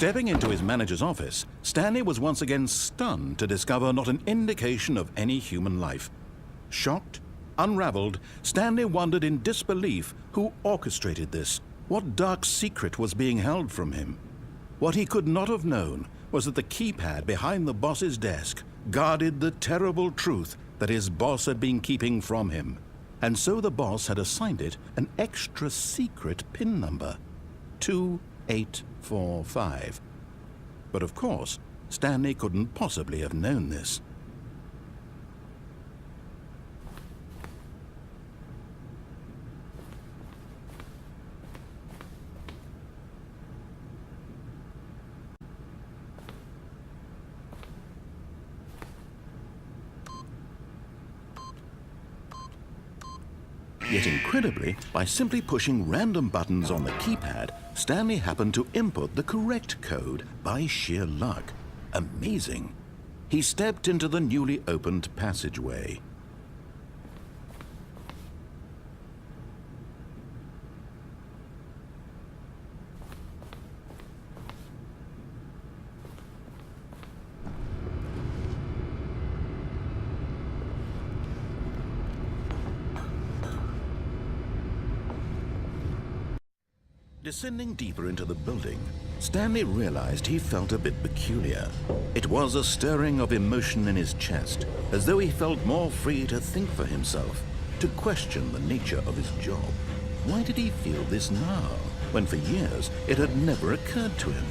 Stepping into his manager's office, Stanley was once again stunned to discover not an indication of any human life. Shocked, unraveled, Stanley wondered in disbelief who orchestrated this, what dark secret was being held from him. What he could not have known was that the keypad behind the boss's desk guarded the terrible truth that his boss had been keeping from him. And so the boss had assigned it an extra secret PIN number, 2845. But of course, Stanley couldn't possibly have known this. Yet incredibly, by simply pushing random buttons on the keypad, Stanley happened to input the correct code by sheer luck. Amazing. He stepped into the newly opened passageway. Descending deeper into the building, Stanley realized he felt a bit peculiar. It was a stirring of emotion in his chest, as though he felt more free to think for himself, to question the nature of his job. Why did he feel this now, when for years it had never occurred to him?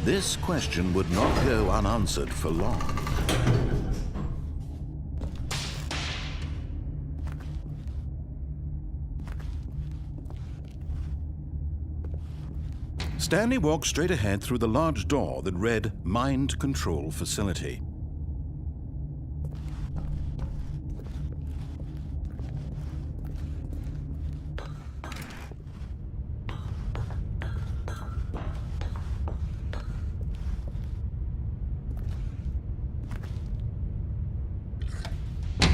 This question would not go unanswered for long. Stanley walked straight ahead through the large door that read Mind Control Facility.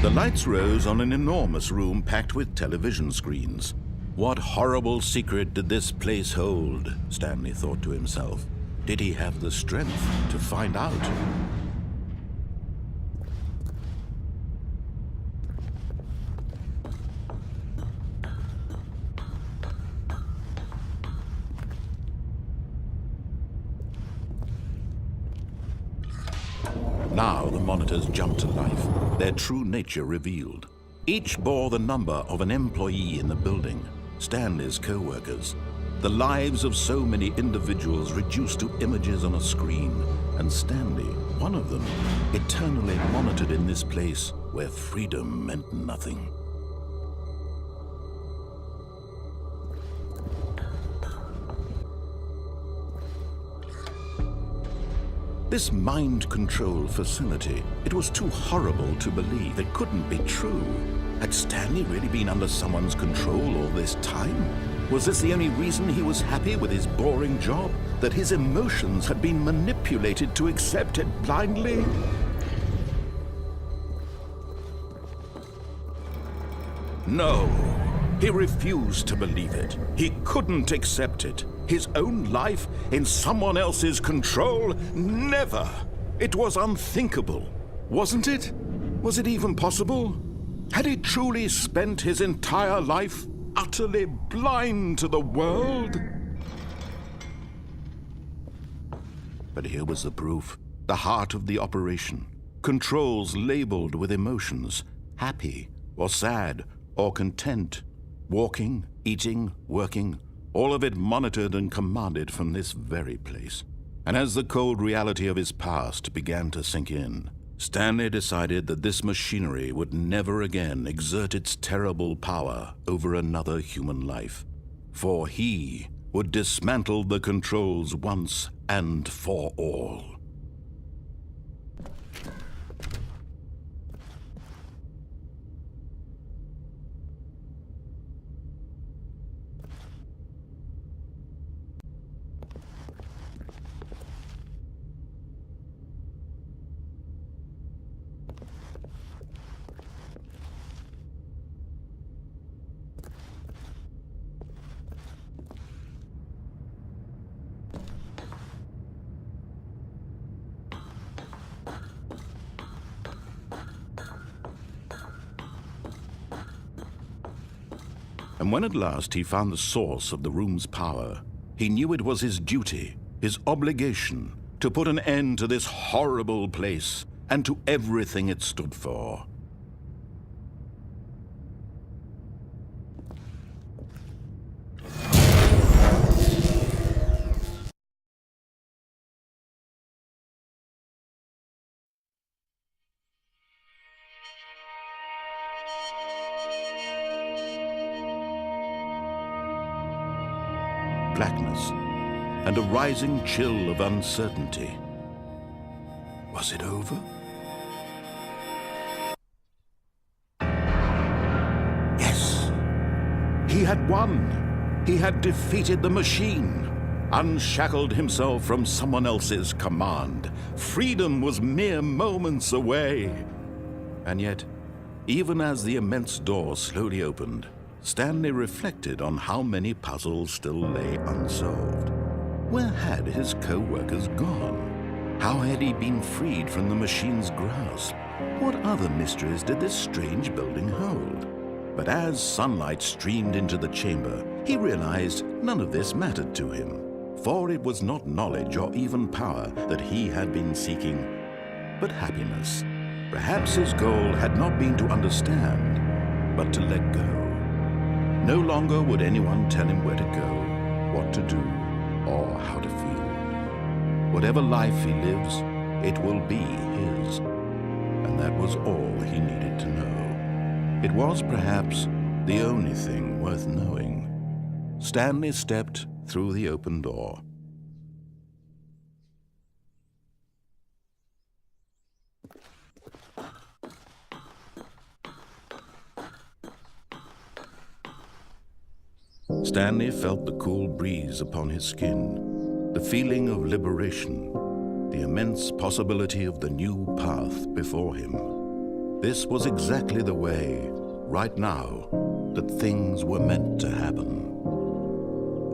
The lights rose on an enormous room packed with television screens. What horrible secret did this place hold? Stanley thought to himself. Did he have the strength to find out? Now the monitors jumped to life, their true nature revealed. Each bore the number of an employee in the building, Stanley's co-workers. The lives of so many individuals reduced to images on a screen, and Stanley, one of them, eternally monitored in this place where freedom meant nothing. This mind control facility, it was too horrible to believe. It couldn't be true. Had Stanley really been under someone's control all this time? Was this the only reason he was happy with his boring job? That his emotions had been manipulated to accept it blindly? No, he refused to believe it. He couldn't accept it. His own life in someone else's control? Never! It was unthinkable, wasn't it? Was it even possible? Had he truly spent his entire life utterly blind to the world? But here was the proof, the heart of the operation. Controls labeled with emotions, happy or sad or content, walking, eating, working, all of it monitored and commanded from this very place. And as the cold reality of his past began to sink in, Stanley decided that this machinery would never again exert its terrible power over another human life. For he would dismantle the controls once and for all. And when at last he found the source of the room's power, he knew it was his duty, his obligation, to put an end to this horrible place and to everything it stood for. Blackness and a rising chill of uncertainty. Was it over? Yes! He had won! He had defeated the machine, unshackled himself from someone else's command. Freedom was mere moments away. And yet, even as the immense door slowly opened, Stanley reflected on how many puzzles still lay unsolved. Where had his co-workers gone? How had he been freed from the machine's grasp? What other mysteries did this strange building hold? But as sunlight streamed into the chamber, he realized none of this mattered to him, for it was not knowledge or even power that he had been seeking, but happiness. Perhaps his goal had not been to understand, but to let go. No longer would anyone tell him where to go, what to do, or how to feel. Whatever life he lives, it will be his. And that was all he needed to know. It was perhaps the only thing worth knowing. Stanley stepped through the open door. Stanley felt the cool breeze upon his skin, the feeling of liberation, the immense possibility of the new path before him. This was exactly the way, right now, that things were meant to happen.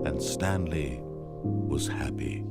And Stanley was happy.